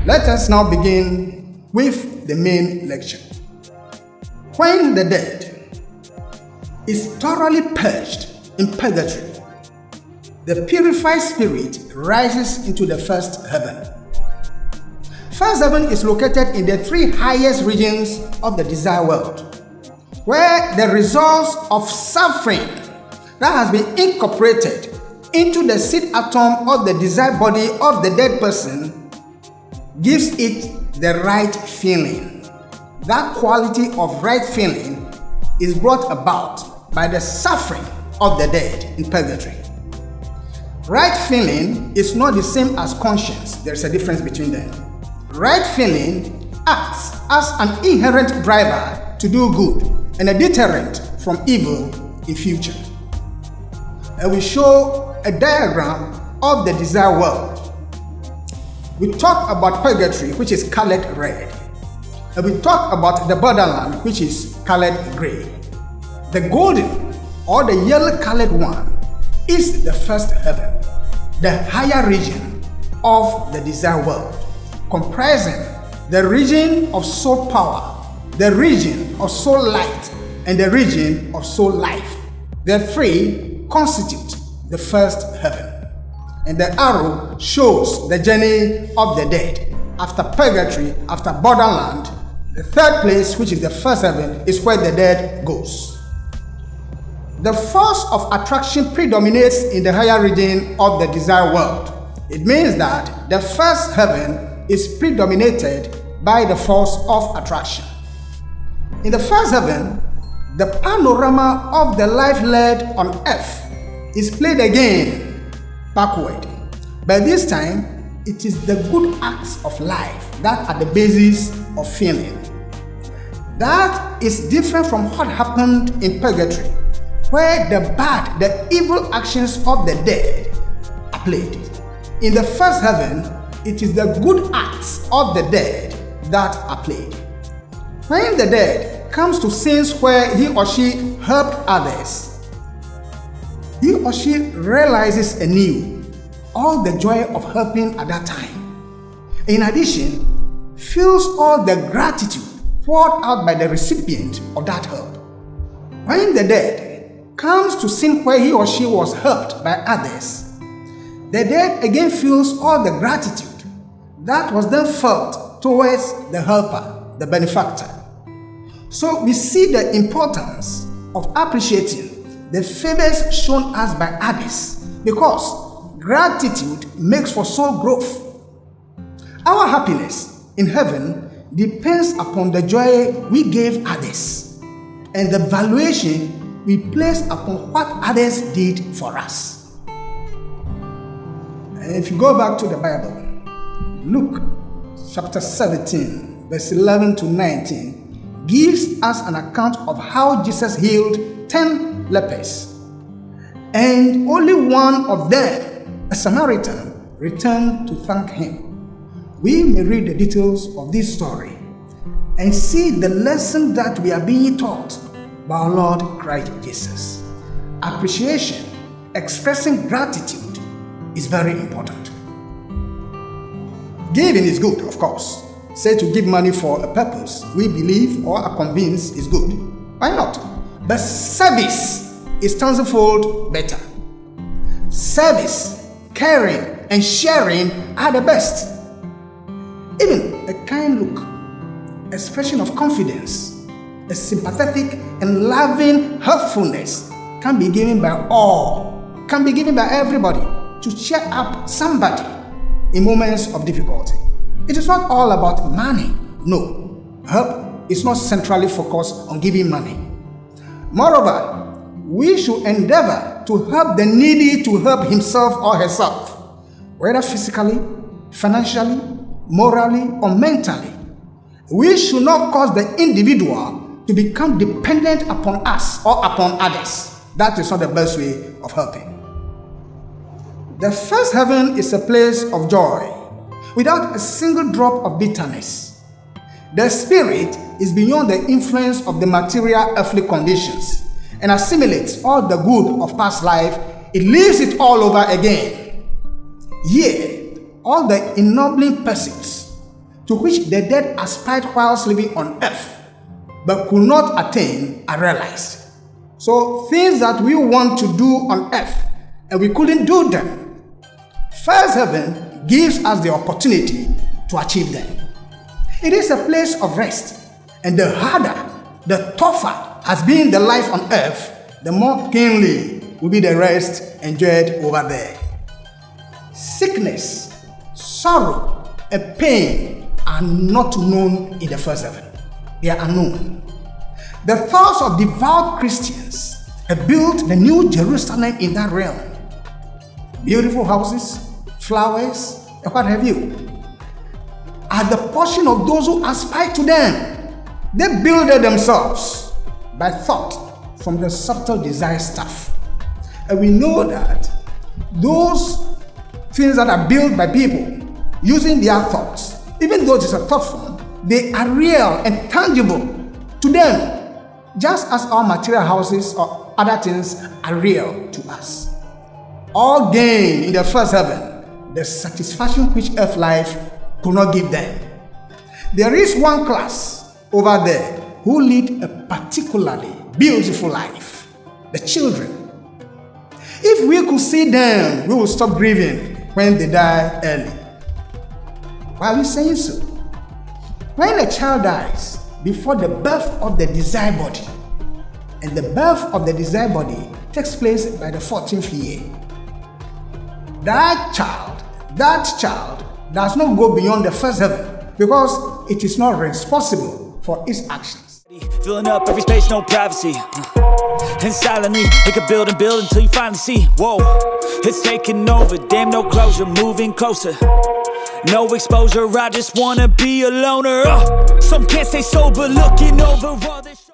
Let us now begin with the main lecture. When the dead is thoroughly purged in purgatory, the purified spirit rises into the first heaven. First heaven is located in the three highest regions of the desire world, where the results of suffering that has been incorporated into the seed atom of the desired body of the dead person gives it the right feeling. That quality of right feeling is brought about by the suffering of the dead in purgatory. Right feeling is not the same as conscience. There's a difference between them. Right feeling acts as an inherent driver to do good and a deterrent from evil in future. And we show a diagram of the desire world. We talk about purgatory, which is colored red. And we talk about the borderland, which is colored gray. The golden or the yellow colored one is the first heaven, the higher region of the desire world, comprising the region of soul power, the region of soul light, and the region of soul life. The three constitute the first heaven. And the arrow shows the journey of the dead. After purgatory, after borderland, the third place, which is the first heaven, is where the dead goes. The force of attraction predominates in the higher region of the desire world. It means that the first heaven is predominated by the force of attraction. In the first heaven, the panorama of the life led on earth is played again backward. By this time, it is the good acts of life that are the basis of feeling. That is different from what happened in purgatory, where the bad, the evil actions of the dead are played. In the first heaven, it is the good acts of the dead that are played. When the dead comes to scenes where he or she helped others, he or she realizes anew all the joy of helping at that time. In addition, feels all the gratitude poured out by the recipient of that help. When the dead comes to scene where he or she was helped by others, the dead again feels all the gratitude that was then felt towards the helper, the benefactor. So we see the importance of appreciating the favors shown us by others, because gratitude makes for soul growth. Our happiness in heaven depends upon the joy we gave others and the valuation we place upon what others did for us. And if you go back to the Bible, Luke chapter 17, verse 11 to 19, gives us an account of how Jesus healed 10 lepers, and only one of them, a Samaritan, returned to thank him. We may read the details of this story and see the lesson that we are being taught by our Lord Christ Jesus. Appreciation, expressing gratitude, is very important. Giving is good, of course. Say to give money for a purpose we believe or are convinced is good. Why not? But service is thousandfold better. Service, caring, and sharing are the best. Even a kind look, expression of confidence, a sympathetic and loving helpfulness can be given by all, can be given by everybody to cheer up somebody in moments of difficulty. It is not all about money. No, help is not centrally focused on giving money. Moreover, we should endeavor to help the needy to help himself or herself, whether physically, financially, morally, or mentally. We should not cause the individual to become dependent upon us or upon others. That is not the best way of helping. The first heaven is a place of joy, without a single drop of bitterness. The spirit is beyond the influence of the material earthly conditions and assimilates all the good of past life. It leaves it all over again. Yea, all the ennobling pursuits to which the dead aspired whilst living on earth, but could not attain, are realized. So things that we want to do on earth, and we couldn't do them, first heaven gives us the opportunity to achieve them. It is a place of rest, and the harder, the tougher has been the life on earth, the more keenly will be the rest enjoyed over there. Sickness, sorrow, and pain are not known in the first heaven. They are unknown. The thoughts of devout Christians have built the new Jerusalem in that realm. Beautiful houses, flowers, and what have you, are the portion of those who aspire to them. They builded themselves by thought from the subtle desire stuff. And we know that those things that are built by people using their thoughts, even though it's a thought form, they are real and tangible to them, just as our material houses or other things are real to us. All gain in the first heaven, the satisfaction which earth life could not give them. There is one class over there who lead a particularly beautiful life, the children. If we could see them, we will stop grieving when they die early. Why are we saying so? When a child dies before the birth of the desired body, and the birth of the desired body takes place by the 14th year, that child does not go beyond the first heaven because it is not responsible for its actions. Filling up every space, no privacy. And silently, it could build and build until you finally see. Whoa, it's taking over, damn, no closure, moving closer. No exposure, I just wanna be a loner. Some can't stay sober, looking over all this.